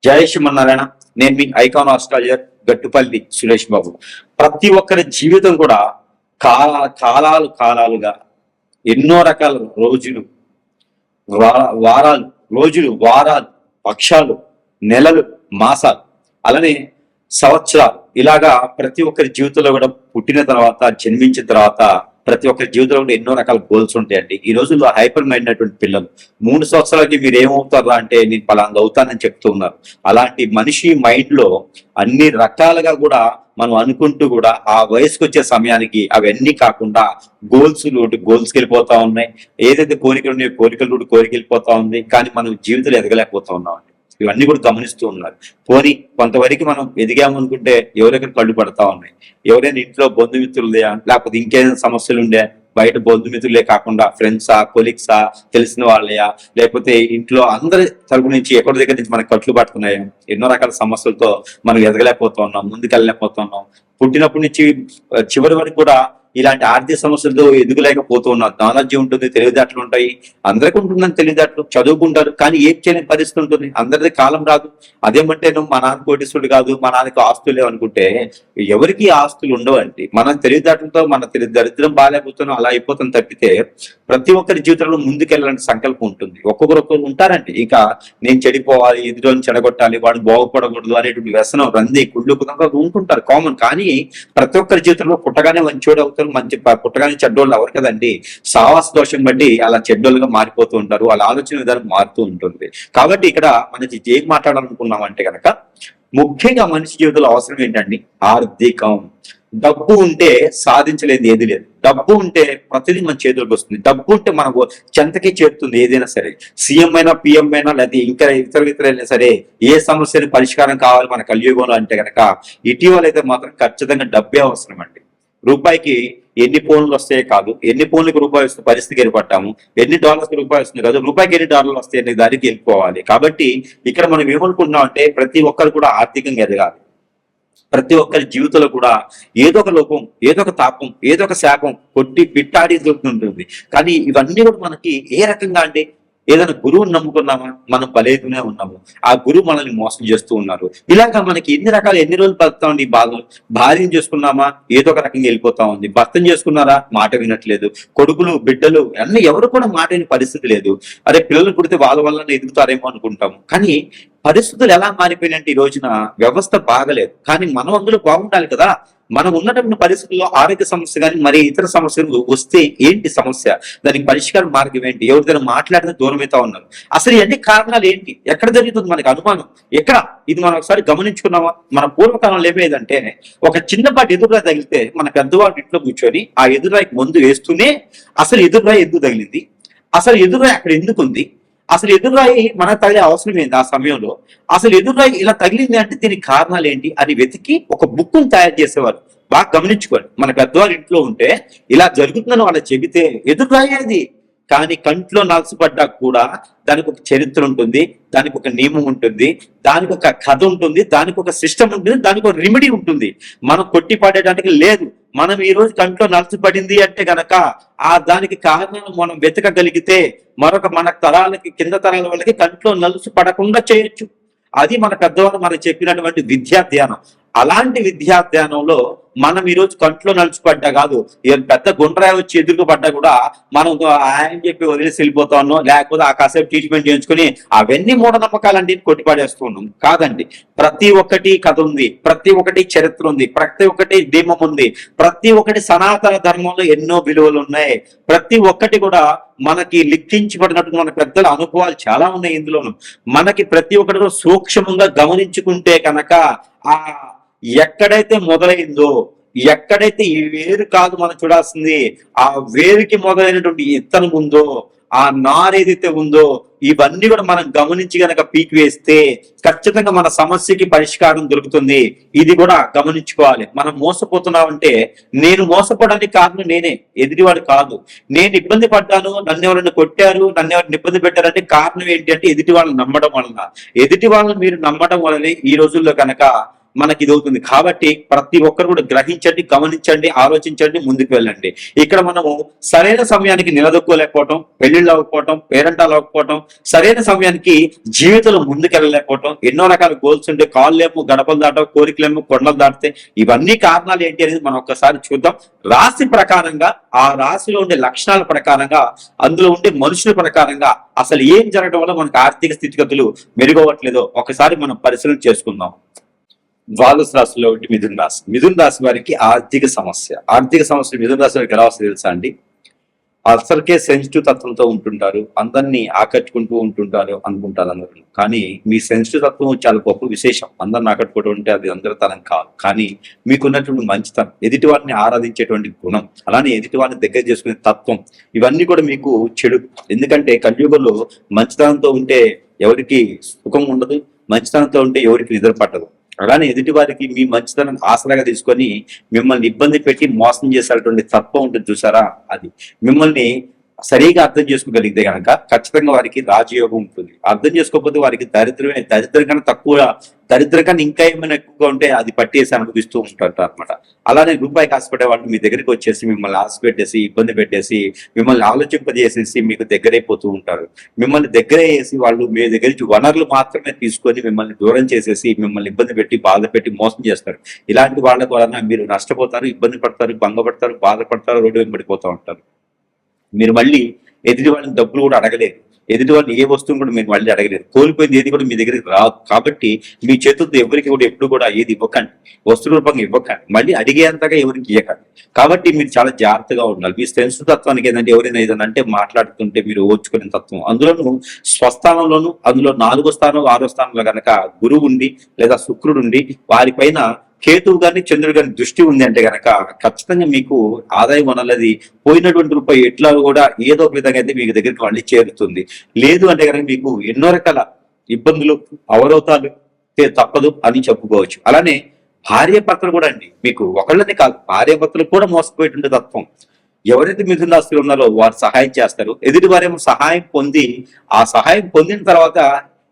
జై శ్రీమన్నారాయణ. నేను మీ icon astrologer Gattupalli Suresh Babu. ప్రతి ఒక్కరి జీవితం కూడా కాలాలుగా ఎన్నో రకాల రోజులు, వారాలు, వారాలు, పక్షాలు, నెలలు, మాసాలు, అలానే సంవత్సరాలు, ఇలాగా ప్రతి ఒక్కరి జీవితంలో కూడా పుట్టిన తర్వాత, జన్మించిన తర్వాత ప్రతి ఒక్కరి జీవితంలో కూడా ఎన్నో రకాల గోల్స్ ఉంటాయండి. ఈ రోజుల్లో హైపర్ మైండ్ అయినటువంటి పిల్లలు 3 సంవత్సరాలకి మీరు ఏమవుతారా అంటే నేను పలానా అవుతానని చెప్తూ ఉన్నారు. అలాంటి మనిషి మైండ్ లో అన్ని రకాలుగా కూడా మనం అనుకుంటూ కూడా ఆ వయసుకు వచ్చే సమయానికి అవన్నీ కాకుండా గోల్స్కి వెళ్ళిపోతా ఉన్నాయి. ఏదైతే కోరికలు ఉన్నాయో కోరికలు వెళ్ళిపోతా ఉంది. కానీ మనం జీవితంలో ఎదగలేకపోతా ఉన్నాం. ఇవన్నీ కూడా గమనిస్తూ ఉన్నారు. పోనీ కొంతవరకు మనం ఎదిగామనుకుంటే ఎవరెక్కడ కళ్ళు పడతా ఉన్నాయి. ఎవరైనా ఇంట్లో బంధుమిత్రులే, లేకపోతే ఇంకేదైనా సమస్యలు ఉండే, బయట బంధుమిత్రులే కాకుండా ఫ్రెండ్సా, కొలీగ్సా, తెలిసిన వాళ్ళయా, లేకపోతే ఇంట్లో అందరి తరపు నుంచి ఎక్కడి దగ్గర నుంచి మనకు కట్లు పట్టుకున్నాయా, ఎన్నో రకాల సమస్యలతో మనం ఎదగలేకపోతా ఉన్నాం, ముందుకెళ్ళలేకపోతున్నాం. పుట్టినప్పటి నుంచి చివరి వరకు కూడా ఇలాంటి ఆర్థిక సమస్యలతో ఎదుగులేకపోతూ ఉన్నారు. నాలెడ్జ్ ఉంటుంది, తెలివితేటలు ఉంటాయి, అందరికీ ఉంటుందని తెలివితేటలు, చదువుకుంటారు, కానీ ఏం చేయలేని పరిస్థితి ఉంటుంది. అందరిది కాలం రాదు. అదేమంటే నువ్వు మా నాన్న కోటీశ్వరుడు కాదు, మా నాన్నకి ఆస్తులు లేవనుకుంటే ఎవరికి ఆస్తులు ఉండవండి. మన తెలివితేటలతో మన దరిద్రం బాగాలేకపోతున్నాం, అలా అయిపోతాం తప్పితే ప్రతి ఒక్కరి జీవితంలో ముందుకెళ్ళాలని సంకల్పం ఉంటుంది. ఒక్కొక్కరు ఉంటారండి, ఇంకా నేను చెడిపోవాలి, ఎదురుని చెడగొట్టాలి, వాడు బాగుపడకూడదు అనేటువంటి వ్యసనం, రంది, కుళ్ళు ఉంటుంటారు కామన్. కానీ ప్రతి ఒక్కరి జీవితంలో పుట్టగానే మంచోడు అవుతారు, మంచి పుట్టగానే చెడ్డోళ్ళు అవరు కదండి. సావాస దోషం బట్టి అలా చెడ్డోళ్ళుగా మారిపోతూ ఉంటారు, వాళ్ళ ఆలోచన విధానం మారుతూ ఉంటుంది. కాబట్టి ఇక్కడ మనకి ఏం మాట్లాడాలనుకున్నాం అంటే కనుక ముఖ్యంగా మనిషి జీవితంలో అవసరం ఏంటండి? ఆర్థికం. డబ్బు ఉంటే సాధించలేదు ఏది లేదు. డబ్బు ఉంటే ప్రతిదీ మన చేతులకు వస్తుంది. డబ్బు ఉంటే మనకు చెంతకే చేరుతుంది ఏదైనా సరే. సీఎం అయినా, పిఎం అయినా, లేదా ఇంకా ఇతరైనా సరే ఏ సమస్యని పరిష్కారం కావాలి మన కలియుగంలో అంటే కనుక ఇటీవల అయితే మాత్రం ఖచ్చితంగా డబ్బే అవసరం అండి. రూపాయికి ఎన్ని ఫోన్లు వస్తాయో కాదు, ఎన్ని ఫోన్లకు రూపాయి వస్తే పరిస్థితికి ఏర్పడ్డాము, ఎన్ని డాలర్స్కి రూపాయి వస్తుంది కాదు, రూపాయికి ఎన్ని డాలర్లు వస్తాయి అనే దానికి వెళ్ళిపోవాలి. కాబట్టి ఇక్కడ మనం ఏమనుకుంటున్నాం అంటే ప్రతి ఒక్కరు కూడా ఆర్థికంగా ఎదగాలి. ప్రతి ఒక్కరి జీవితంలో కూడా ఏదో ఒక లోపం, ఏదో ఒక తాపం, ఏదో ఒక శాపం కొట్టి పిట్టాడి దొరుకుతుంటుంది. కానీ ఇవన్నీ కూడా మనకి ఏ రకంగా అంటే ఏదైనా గురువుని నమ్ముకున్నామా, మనం బలేతూనే ఉన్నాము, ఆ గురువు మనల్ని మోసం చేస్తూ ఉన్నారు. ఇలాగా మనకి ఎన్ని రోజులు బతుకుతామండి ఈ బాధలు. భార్యను చేసుకున్నామా ఏదో ఒక రకంగా వెళ్ళిపోతా ఉంది, భర్తను చేసుకున్నారా మాట వినట్లేదు, కొడుకులు, బిడ్డలు అన్ని ఎవరు కూడా మాట వినే పరిస్థితి లేదు. అదే పిల్లలు పుడితే వాళ్ళ వల్ల ఎదుగుతారేమో అనుకుంటాము. కానీ పరిస్థితులు ఎలా మారిపోయినంటే ఈ రోజున వ్యవస్థ బాగలేదు. కానీ మనం అందులో బాగుండాలి కదా. మనం ఉన్నటువంటి పరిస్థితుల్లో ఆరోగ్య సమస్య కానీ మరి ఇతర సమస్యలు వస్తే ఏంటి సమస్య, దానికి పరిష్కార మార్గం ఏంటి, ఎవరిదైనా మాట్లాడితే దూరం అవుతా ఉన్నారు. అసలు ఇవన్నీ కారణాలు ఏంటి, ఎక్కడ జరుగుతుంది మనకి అనుమానం ఎక్కడ? ఇది మనం ఒకసారి గమనించుకున్నామా? మన పూర్వకాలంలో ఏమేదంటే ఒక చిన్నపాటి ఎదురురాయి తగిలితే మన పెద్దవాడి ఇంట్లో కూర్చొని ఆ ఎదురురాయికి మందు వేస్తూనే అసలు ఎదురురాయి ఎందుకు తగిలింది, అసలు ఎదురురాయి అక్కడ ఎందుకు ఉంది, అసలు ఎదురురాయి మనకు తగిలే అవసరం ఏంటి ఆ సమయంలో, అసలు ఎదురురాయి ఇలా తగిలింది అంటే దీనికి కారణాలు ఏంటి అని వెతికి ఒక బుక్ను తయారు చేసేవారు. బాగా గమనించుకోండి. మన పెద్దవారి ఇంట్లో ఉంటే ఇలా జరుగుతుందని వాళ్ళు చెబితే ఎదురురాయి అది. కానీ కంట్లో నలసపడ్డా కూడా దానికి ఒక చరిత్ర ఉంటుంది, దానికి ఒక నియమం ఉంటుంది, దానికి ఒక కథ ఉంటుంది, దానికి ఒక సిస్టమ్ ఉంటుంది, దానికి ఒక రెమెడీ ఉంటుంది. మనం కొట్టి పడేయడానికి లేదు. మనం ఈ రోజు కంట్లో నలసపడింది అంటే గనక ఆ దానికి కారణం మనం వెతకగలిగితే మరొక మన తరాలకి, కింద తరాల వాళ్ళకి కంట్లో నలుసు పడకుండా చేయొచ్చు. అది మన పెద్దవాళ్ళు మనకు చెప్పినటువంటి విద్యా ధ్యానం. అలాంటి విద్యా ధ్యానంలో మనం ఈరోజు కంట్లో నలిచిపడ్డా కాదు, పెద్ద గుండ్రాయి వచ్చి ఎదురుకు పడ్డా కూడా మనం ఆయన చెప్పి వదిలేసి వెళ్ళిపోతా ఉన్నాం, లేకపోతే ఆ కాసేపు ట్రీట్మెంట్ చేయించుకుని అవన్నీ మూఢనమ్మకాలండి కొట్టిపడేస్తూ ఉన్నాం. కాదండి, ప్రతి ఒక్కటి కథ ఉంది, ప్రతి ఒక్కటి చరిత్ర ఉంది, ప్రతి ఒక్కటి దీమం ఉంది, ప్రతి ఒక్కటి సనాతన ధర్మంలో ఎన్నో విలువలు ఉన్నాయి. ప్రతి ఒక్కటి కూడా మనకి లిఖించబడినట్టు మన పెద్దల అనుభవాలు చాలా ఉన్నాయి. ఇందులోను మనకి ప్రతి ఒక్కటి కూడా సూక్ష్మంగా గమనించుకుంటే కనుక ఆ ఎక్కడైతే మొదలైందో, ఎక్కడైతే ఈ వేరు కాదు మనం చూడాల్సింది, ఆ వేరుకి మొదలైనటువంటి ఇత్తనం ఉందో, ఆ నారు ఏదైతే ఉందో, ఇవన్నీ కూడా మనం గమనించి గనక పీకి వేస్తే ఖచ్చితంగా మన సమస్యకి పరిష్కారం దొరుకుతుంది. ఇది కూడా గమనించుకోవాలి. మనం మోసపోతున్నామంటే నేను మోసపోవడానికి కారణం నేనే, ఎదుటివాడు కాదు. నేను ఇబ్బంది పడ్డాను, నన్ను ఎవరైనా కొట్టారు, నన్ను ఎవరిని ఇబ్బంది పెట్టారంటే కారణం ఏంటి అంటే ఎదుటి వాళ్ళని నమ్మడం వలన. ఎదుటి వాళ్ళని మీరు నమ్మడం వల్లనే ఈ రోజుల్లో కనుక మనకి ఇది అవుతుంది. కాబట్టి ప్రతి ఒక్కరు కూడా గ్రహించండి, గమనించండి, ఆలోచించండి, ముందుకు వెళ్ళండి. ఇక్కడ మనము సరైన సమయానికి నిలదొక్కోలేకపోవటం, పెళ్లిళ్ళు అవ్వకపోవటం, పేరెంటాలు అవ్వకపోవటం, సరైన సమయానికి జీవితంలో ముందుకెళ్ళలేకపోవటం, ఎన్నో రకాల గోల్స్ ఉంటే కాళ్ళేమో గడపలు దాటవు, కోరికలేమో కొండలు దాటితే, ఇవన్నీ కారణాలు ఏంటి అనేది మనం ఒక్కసారి చూద్దాం. రాశి ప్రకారంగా, ఆ రాశిలో ఉండే లక్షణాల ప్రకారంగా, అందులో ఉండే మనుషుల ప్రకారంగా అసలు ఏం జరగడం వల్ల మనకు ఆర్థిక స్థితిగతులు మెరుగవట్లేదో ఒకసారి మనం పరిశీలన చేసుకుందాం. ద్వాదశ రాశిలో ఒకటి మిథున రాశి. మిథున రాశి వారికి ఆర్థిక సమస్య మిథున రాశి వారికి ఎలా వస్తుంది తెలుసా అండి? అసలుకే సెన్సిటివ్ తత్వంతో ఉంటుంటారు, అందరినీ ఆకట్టుకుంటూ ఉంటుంటారు అనుకుంటారు అందరూ. కానీ మీ సెన్సిటివ్ తత్వం చాలా గొప్ప విశేషం. అందరిని ఆకట్టుకోవడం అంటే అది అందరితనం కాదు. కానీ మీకున్నటువంటి మంచితనం, ఎదుటి వారిని ఆరాధించేటువంటి గుణం, అలానే ఎదుటి వారిని దగ్గర చేసుకునే తత్వం, ఇవన్నీ కూడా మీకు చెడు. ఎందుకంటే కలియుగంలో మంచితనంతో ఉంటే ఎవరికి సుఖం ఉండదు, మంచితనంతో ఉంటే ఎవరికి నిద్ర పట్టదు. అలానే ఎదుటి వారికి మీ మంచితనం ఆసరాగా తీసుకొని మిమ్మల్ని ఇబ్బంది పెట్టి మోసం చేసేటువంటి తత్వం ఉంటుంది చూసారా, అది మిమ్మల్ని సరిగా అర్థం చేసుకోగలిగితే కనుక ఖచ్చితంగా వారికి రాజయోగం ఉంటుంది. అర్థం చేసుకోకపోతే వారికి దరిద్రం కన్నా తక్కువ, దరిద్రం కన్నా ఇంకా ఏమైనా ఎక్కువగా ఉంటే అది పట్టేసి అనుభవిస్తూ ఉంటారు అనమాట. అలానే రూపాయికి ఆశపడే వాళ్ళు మీ దగ్గరికి వచ్చేసి మిమ్మల్ని ఆశ పెట్టేసి, ఇబ్బంది పెట్టేసి, మిమ్మల్ని ఆలోచింపజేసేసి మీకు దగ్గరైపోతూ ఉంటారు. మిమ్మల్ని దగ్గర వేసి వాళ్ళు మీ దగ్గర నుంచి వనరులు మాత్రమే తీసుకొని మిమ్మల్ని దూరం చేసేసి, మిమ్మల్ని ఇబ్బంది పెట్టి, బాధ పెట్టి మోసం చేస్తారు. ఇలాంటి వాళ్ళ వలన మీరు నష్టపోతారు, ఇబ్బంది పడతారు, భంగపడతారు, బాధపడతారు, రోడ్డు వెంబడిపోతూ ఉంటారు. మీరు మళ్ళీ ఎదుటి వాళ్ళని డబ్బులు కూడా అడగలేరు, ఎదుటి వాళ్ళని ఏ వస్తువును కూడా మీరు మళ్ళీ అడగలేరు. కోల్పోయింది ఏది కూడా మీ దగ్గరికి రాదు. కాబట్టి మీ చేతులతో ఎవరికి కూడా ఎప్పుడు కూడా ఏది ఇవ్వకండి, వస్తు రూపంగా ఇవ్వకండి, మళ్ళీ అడిగేంతగా ఎవరికి ఇవ్వకండి. కాబట్టి మీరు చాలా జాగ్రత్తగా ఉండాలి. మీ సెన్స్ తత్వానికి ఏంటంటే ఎవరైనా ఏదైనా అంటే మాట్లాడుతుంటే మీరు ఓర్చుకునే తత్వం. అందులోనూ స్వస్థానంలోను, అందులో 4వ స్థానం 6వ స్థానంలో కనుక గురువు ఉండి లేదా శుక్రుడు ఉండి వారిపైన కేతువు గాని చంద్రుడు గాని దృష్టి ఉంది అంటే గనక ఖచ్చితంగా మీకు ఆదాయం అనేది పోయినటువంటి రూపాయి ఎట్లా కూడా ఏదో ఒక విధంగా అయితే మీకు దగ్గరికి మళ్ళీ చేరుతుంది. లేదు అంటే కనుక మీకు ఎన్నో రకాల ఇబ్బందులు, అవరోధాలు తప్పదు అని చెప్పుకోవచ్చు. అలానే భార్యాభర్తలు కూడా అండి, మీకు ఒకళ్ళని కాదు, భార్యాభర్తలు కూడా మోసపోయేటువంటి తత్వం. ఎవరైతే మిథున రాశిలో ఉన్నారో వారు సహాయం చేస్తారు, ఎదుటి వారేమో సహాయం పొంది, ఆ సహాయం పొందిన తర్వాత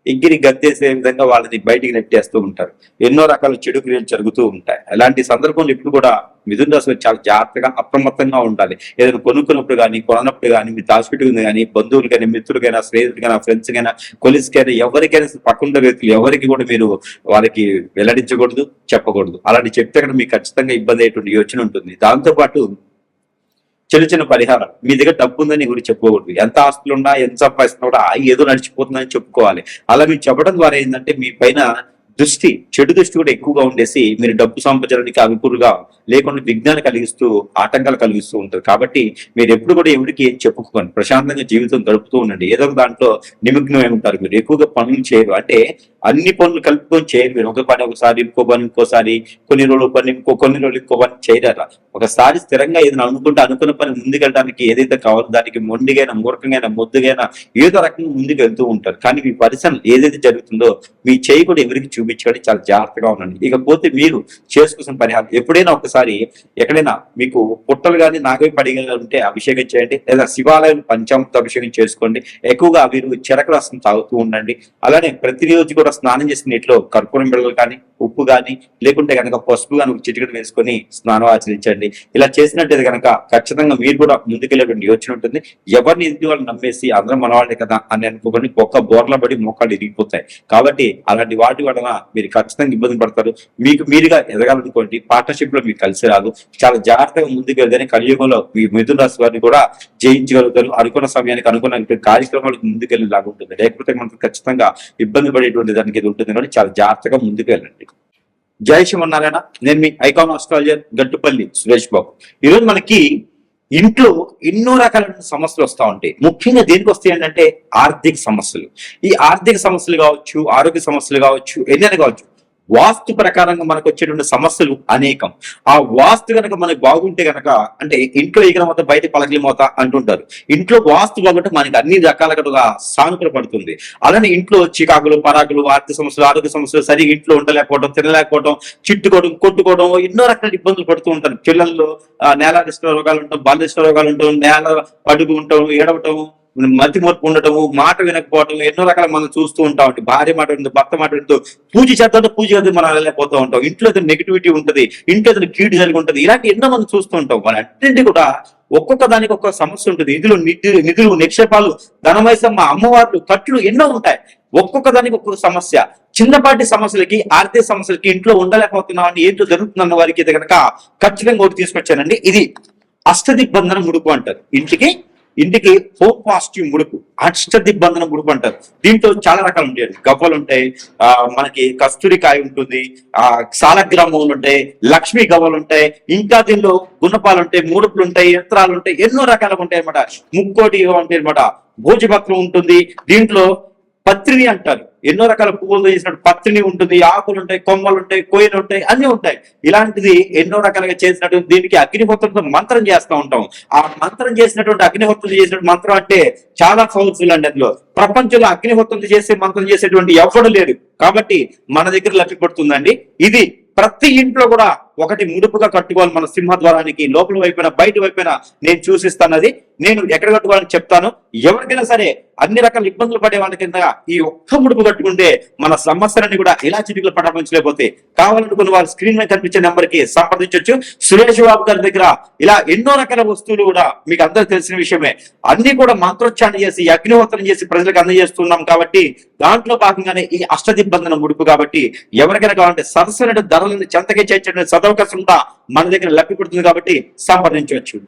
ఎగిరి గత్తేసే విధంగా వాళ్ళని బయటికి నెట్టేస్తూ ఉంటారు. ఎన్నో రకాల చెడు క్రియలు జరుగుతూ ఉంటాయి. అలాంటి సందర్భంలో ఇప్పుడు కూడా మిథున రాశి చాలా జాగ్రత్తగా, అప్రమత్తంగా ఉండాలి. ఏదైనా కొనుక్కున్నప్పుడు కానీ, కొనప్పుడు కానీ, మీ దాచిపెట్టుకుంది కానీ, బంధువులు కానీ, మిత్రులకైనా, స్నేహితులకైనా, ఫ్రెండ్స్ కైనా, కొలిస్కైనా, ఎవరికైనా, పక్కన వ్యక్తులు ఎవరికి కూడా మీరు వాళ్ళకి వెల్లడించకూడదు, చెప్పకూడదు. అలాంటి చెప్తే కనుక మీకు ఖచ్చితంగా ఇబ్బంది అయ్యేటువంటి యోచన ఉంటుంది. దాంతోపాటు చిన్న పరిహారం, మీ దగ్గర డబ్బు ఉందని గురించి చెప్పుకోకూడదు. ఎంత ఆస్తులు ఉన్నా, ఎంత సంపాదిస్తున్నా కూడా ఏదో నడిచిపోతుందని చెప్పుకోవాలి. అలా మీరు చెప్పడం ద్వారా ఏంటంటే మీ పైన చెడు దృష్టి కూడా ఎక్కువగా ఉండేసి మీరు డబ్బు సంపాదించడానికి అవిపురుగా లేకుండా విజ్ఞానం కలిగిస్తూ, ఆటంకాలు కలిగిస్తూ ఉంటారు. కాబట్టి మీరు ఎప్పుడు కూడా ఎవరికి ఏం చెప్పుకోండి, ప్రశాంతంగా జీవితం గడుపుతూ ఉండండి. ఏదో ఒక దాంట్లో నిమగ్నమై ఉంటారు. మీరు ఎక్కువగా పనులు చేయరు, అంటే అన్ని పనులు కలుపుకొని చేయరు. మీరు ఒక పని ఒకసారి, ఇంకో పని ఇంకోసారి, కొన్ని రోజులు పని కొన్ని రోజులు ఇంకో పని చేయరా. ఒకసారి స్థిరంగా ఏదైనా అనుకున్న పని ముందుకెళ్ళడానికి ఏదైతే కావాలో దానికి మొండిగైనా, మూర్ఖంగా, ముద్దుగైనా ఏదో రకంగా ముందుకు వెళ్తూ ఉంటారు. కానీ మీ పరిశ్రమ ఏదైతే జరుగుతుందో మీ చేయి కూడా ఎవరికి చూపించుకొని చాలా జాగ్రత్తగా ఉండండి. ఇకపోతే మీరు చేసుకున్న పరిహారం, ఎప్పుడైనా ఒకసారి ఎక్కడైనా మీకు పుట్టలు కానీ, నాగవి పడిగలు ఉంటే అభిషేకం చేయండి, లేదా శివాలయం పంచామృత అభిషేకం చేసుకోండి. ఎక్కువగా మీరు చెరకు రసం తాగుతూ ఉండండి. అలానే ప్రతిరోజు కూడా స్నానం చేసిన నీటిలో కర్పూరం బిళ్ళలు కానీ, ఉప్పు కానీ, లేకుంటే కనుక పసుపు కానీ చిటికలు వేసుకొని స్నానం ఆచరించండి. ఇలా చేసినట్టయితే కనుక ఖచ్చితంగా మీరు కూడా ముందుకెళ్ళేటువంటి యోచన ఉంటుంది. ఎవరిని ఎదుటి వాళ్ళు నమ్మేసి అందరం మనవాళ్ళే కదా అని అనుకోకుండా ఒక్క బోర్ల పడి మోకాళ్ళు ఇరిగిపోతాయి. కాబట్టి అలాంటి వాటి వలన మీరు ఖచ్చితంగా ఇబ్బంది పడతారు. మీకు మీరుగా ఎదగాలనుకోండి, పార్ట్నర్షిప్ లో మీకు కలిసి రాదు. చాలా జాగ్రత్తగా ముందుకు వెళ్తేనే కలియుగంలో మీ మిథున రాశి వారిని కూడా జయించగలుగుతారు. అనుకున్న సమయానికి అనుకున్న కార్యక్రమాలకు ముందుకెళ్ళేలాగా ఉంటుంది. లేకపోతే మనకు ఖచ్చితంగా ఇబ్బంది పడేటువంటి దానికి ఇది ఉంటుంది. కానీ చాలా జాగ్రత్తగా ముందుకు వెళ్ళండి. జై శ్రీమన్నారాయణ. నేను మీ ఐకాన్ ఆస్ట్రాలజర్ గట్టుపల్లి సురేష్ బాబు. ఈరోజు మనకి ఇంట్లో ఎన్నో రకాలైన సమస్యలు వస్తూ ఉంటాయి. ముఖ్యంగా దేనికి వస్తాయి అంటే ఆర్థిక సమస్యలు. ఈ ఆర్థిక సమస్యలు కావచ్చు, ఆరోగ్య సమస్యలు కావచ్చు, ఎన్నైనా కావచ్చు. వాస్తు ప్రకారంగా మనకు వచ్చేటువంటి సమస్యలు అనేకం. ఆ వాస్తు కనుక మనకు బాగుంటే కనుక, అంటే ఇంట్లో ఈగల మొత్తం బయట పలకలి మోత అంటుంటారు. ఇంట్లో వాస్తు బాగుంటే మనకి అన్ని రకాలుగా సానుకూల పడుతుంది. అలానే ఇంట్లో చికాకులు, పరాకులు, ఆర్థిక సమస్యలు, ఆరోగ్య సమస్యలు, సరిగ్గా ఇంట్లో ఉండలేకపోవడం, తినలేకపోవడం, చిట్టుకోవడం, కొట్టుకోవడం, ఎన్నో రకాల ఇబ్బందులు పడుతూ ఉంటారు. పిల్లల్లో నేల రోగాలు ఉంటాం, బాలదిష్ట రోగాలు ఉంటాం, నేల పడుగు ఉంటాం, ఏడవటం, మతి మార్పు ఉండటము, మాట వినకపోవటం, ఎన్నో రకాల మనం చూస్తూ ఉంటాం. భార్య మాట వింటూ, భర్త మాట వింటూ, పూజ చేద్దాం పూజ చేద్దాం మనం వెళ్ళలేకపోతూ ఉంటాం. ఇంట్లో ఏదైనా నెగిటివిటీ ఉంటుంది, ఇంట్లో ఏదైనా కీడు జరిగి ఉంటుంది. ఇలాంటి ఎన్నో మనం చూస్తూ ఉంటాం. మన అన్నింటి కూడా ఒక్కొక్క దానికి ఒక్కొక్క సమస్య ఉంటుంది. నిధులు నిక్షేపాలు, ధనమైసమ్మ, అమ్మవార్లు, కట్లు ఎన్నో ఉంటాయి. ఒక్కొక్క దానికి ఒక్కొక్క సమస్య. చిన్నపాటి సమస్యలకి, ఆర్థిక సమస్యలకి, ఇంట్లో ఉండలేకపోతున్నాం అని ఏంటో జరుగుతుందన్న వారికి అయితే కనుక ఖచ్చితంగా ఒకటి తీసుకొచ్చానండి. ఇది అష్టదిగ్బంధన ముడుపు అంటారు. ఇంటికి హోమ్ పాజిటివ్ ముడుపు, అష్టదిగ్బంధన ముడుపు అంటారు. దీంట్లో చాలా రకాలు ఉంటాయి. గవ్వలు ఉంటాయి, మనకి కస్తూరికాయ ఉంటుంది, సాలగ్రామములు ఉంటాయి, లక్ష్మీ గవ్వలు ఉంటాయి, ఇంకా దీనిలో గుణపాలు ఉంటాయి, ముడుపులు ఉంటాయి, యంత్రాలు ఉంటాయి, ఎన్నో రకాలుగా ఉంటాయి అనమాట. ముక్కోటి ఉంటాయి అనమాట. భోజపత్రం ఉంటుంది. దీంట్లో పత్రిని అంటారు. ఎన్నో రకాల పువ్వులతో చేసినట్టు పత్రిని ఉంటుంది, ఆకులు ఉంటాయి, కొమ్మలు ఉంటాయి, కోయిలు ఉంటాయి, అన్ని ఉంటాయి. ఇలాంటిది ఎన్నో రకాలుగా చేసినట్టు దీనికి అగ్నిహోత్రంతో మంత్రం చేస్తూ ఉంటాం. ఆ మంత్రం చేసినటువంటి అగ్నిహోత్రం చేసినటువంటి మంత్రం అంటే చాలా పవర్ఫుల్ అండి. అందులో ప్రపంచంలో అగ్నిహోత్రం చేసే మంత్రం చేసేటువంటి ఎవడు లేడు. కాబట్టి మన దగ్గర లభ్యపడుతుందండి. ఇది ప్రతి ఇంట్లో కూడా ఒకటి ముడుపుగా కట్టుకోవాలి. మన సింహద్వారానికి లోపల వైపున బయట వైపున నేను చూసిస్తానది. నేను ఎక్కడ కట్టుకోవాలని చెప్తాను. ఎవరికైనా సరే అన్ని రకాల ఇబ్బందులు పడే వాళ్ళ కింద ఈ ఒక్క ముడుపు కట్టుకుంటే మన సమస్యలన్నీ కూడా ఇలా చిటికలు పటాపించలేకపోతే, కావాలనుకున్న వారు స్క్రీన్ మీద కనిపించే నెంబర్ కి సంప్రదించవచ్చు. సురేష్ బాబు గారి దగ్గర ఇలా ఎన్నో రకాల వస్తువులు కూడా మీకు అందరూ తెలిసిన విషయమే. అన్ని కూడా మంత్రోచ్చారణ చేసి, అగ్నిహోత్రం చేసి ప్రజలకు అందజేస్తున్నాం. కాబట్టి దాంట్లో భాగంగానే ఈ అష్టదిగ్బంధన ముడుపు. కాబట్టి ఎవరికైనా కావాలంటే సరసమైన ధరలను చెంతకే చేర్చే సదవకాశం కూడా మన దగ్గర లభ్యపడుతుంది. కాబట్టి సంప్రదించవచ్చు.